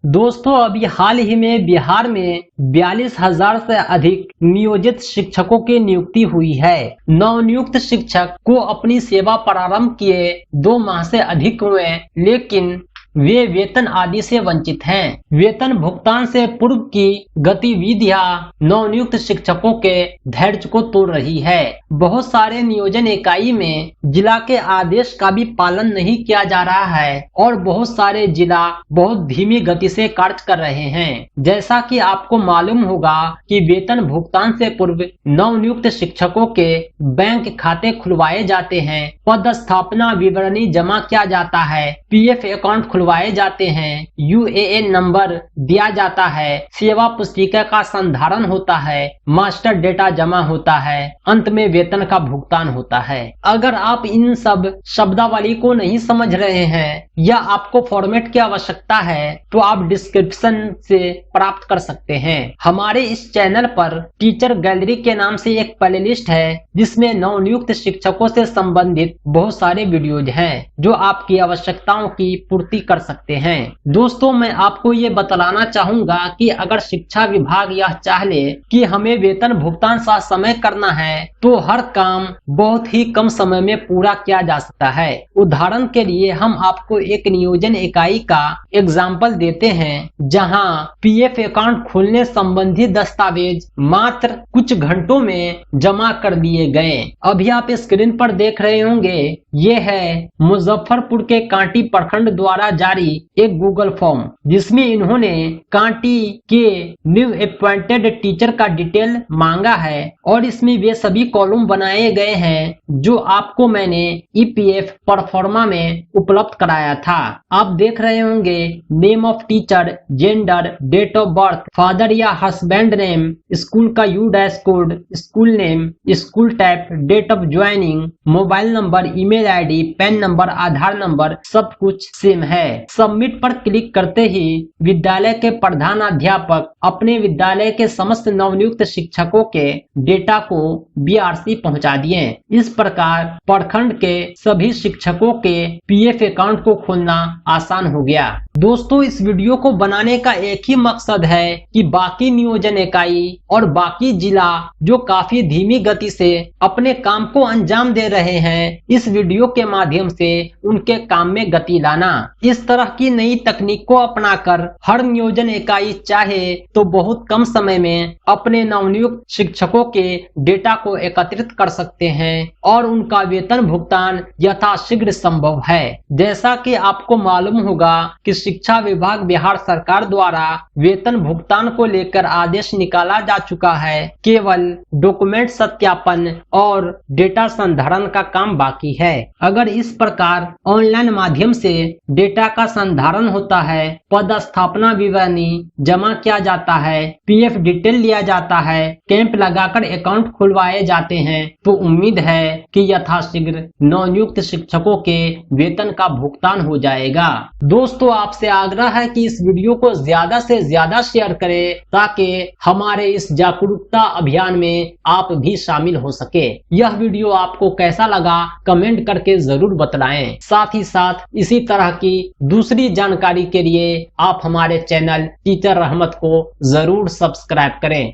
दोस्तों अभी हाल ही में बिहार में 42,000 से अधिक नियोजित शिक्षकों की नियुक्ति हुई है। नवनियुक्त शिक्षक को अपनी सेवा प्रारंभ किए 2 माह से अधिक हुए, लेकिन वे वेतन आदि से वंचित हैं। वेतन भुगतान से पूर्व की गतिविधियां नवनियुक्त शिक्षकों के धैर्य को तोड़ रही है। बहुत सारे नियोजन इकाई में जिला के आदेश का भी पालन नहीं किया जा रहा है और बहुत सारे जिला बहुत धीमी गति से कार्य कर रहे हैं। जैसा कि आपको मालूम होगा कि वेतन भुगतान से पूर्व नवनियुक्त शिक्षकों के बैंक खाते खुलवाए जाते हैं, पदस्थापना विवरणी जमा किया जाता है, पीएफ अकाउंट खुलवाए जाते हैं, यूएएन नंबर दिया जाता है, सेवा पुस्तिका का संधारण होता है, मास्टर डेटा जमा होता है, अंत में वेतन का भुगतान होता है। अगर आप इन सब शब्दावली को नहीं समझ रहे हैं या आपको फॉर्मेट की आवश्यकता है तो आप डिस्क्रिप्शन से प्राप्त कर सकते हैं। हमारे इस चैनल पर टीचर गैलरी के नाम से एक प्लेलिस्ट है जिसमें नवनियुक्त शिक्षकों से संबंधित बहुत सारे वीडियोज हैं जो आपकी आवश्यकताओं की पूर्ति कर सकते हैं। दोस्तों मैं आपको ये बतलाना चाहूंगा कि अगर शिक्षा विभाग यह चाह ले कि हमें वेतन भुगतान समय करना है तो हर काम बहुत ही कम समय में पूरा किया जा सकता है। उदाहरण के लिए हम आपको एक नियोजन इकाई का एग्जाम्पल देते हैं जहां पीएफ अकाउंट खोलने संबंधी दस्तावेज मात्र कुछ घंटों में जमा कर दिए गए। अभी आप स्क्रीन पर देख रहे होंगे, ये है मुजफ्फरपुर के कांटी प्रखंड द्वारा जारी एक गूगल फॉर्म जिसमें इन्होंने कांटी के न्यू अपॉइंटेड टीचर का डिटेल मांगा है और इसमें वे सभी कॉलम बनाए गए हैं जो आपको मैंने ईपीएफ परफॉर्मा में उपलब्ध कराया था। आप देख रहे होंगे name of teacher, gender, date of birth, father या हस्बैंड नेम, स्कूल का U dash code, school name, school type, date of joining, mobile number, email ID, PAN number, Aadhaar number, सब कुछ सेम है। सबमिट पर क्लिक करते ही विद्यालय के प्रधानाध्यापक अपने विद्यालय के समस्त नवनियुक्त शिक्षकों के डेटा को बीआरसी पहुंचा दिए। इस प्रकार प्रखंड के सभी शिक्षकों के पीएफ अकाउंट को खोलना आसान हो गया। दोस्तों इस वीडियो को बनाने का एक ही मकसद है कि बाकी नियोजन इकाई और बाकी जिला जो काफी धीमी गति से अपने काम को अंजाम दे रहे हैं, इस वीडियो के माध्यम से उनके काम में गति लाना। इस तरह की नई तकनीक को अपनाकर हर नियोजन इकाई चाहे तो बहुत कम समय में अपने नवनियुक्त शिक्षकों के डेटा को एकत्रित कर सकते हैं और उनका वेतन भुगतान यथाशीघ्र संभव है। जैसा कि आपको मालूम होगा कि शिक्षा विभाग बिहार सरकार द्वारा वेतन भुगतान को लेकर आदेश निकाला जा चुका है। केवल डॉक्यूमेंट सत्यापन और डेटा संधारण का काम बाकी है। अगर इस प्रकार ऑनलाइन माध्यम से डेटा का संधारण होता है, पदस्थापना विवरणी जमा किया जाता है, पीएफ डिटेल लिया जाता है, कैंप लगाकर अकाउंट खुलवाए जाते हैं, तो उम्मीद है कि यथाशीघ्र नवनियुक्त शिक्षकों के वेतन का भुगतान हो जाएगा। दोस्तों आपसे आग्रह है कि इस वीडियो को ज्यादा से ज्यादा शेयर करें ताकि हमारे इस जागरूकता अभियान में आप भी शामिल हो सके। यह वीडियो आपको कैसा लगा कमेंट करके जरूर बतलाएं। साथ ही साथ इसी तरह की दूसरी जानकारी के लिए आप हमारे चैनल टीचर रहमत को जरूर सब्सक्राइब करें।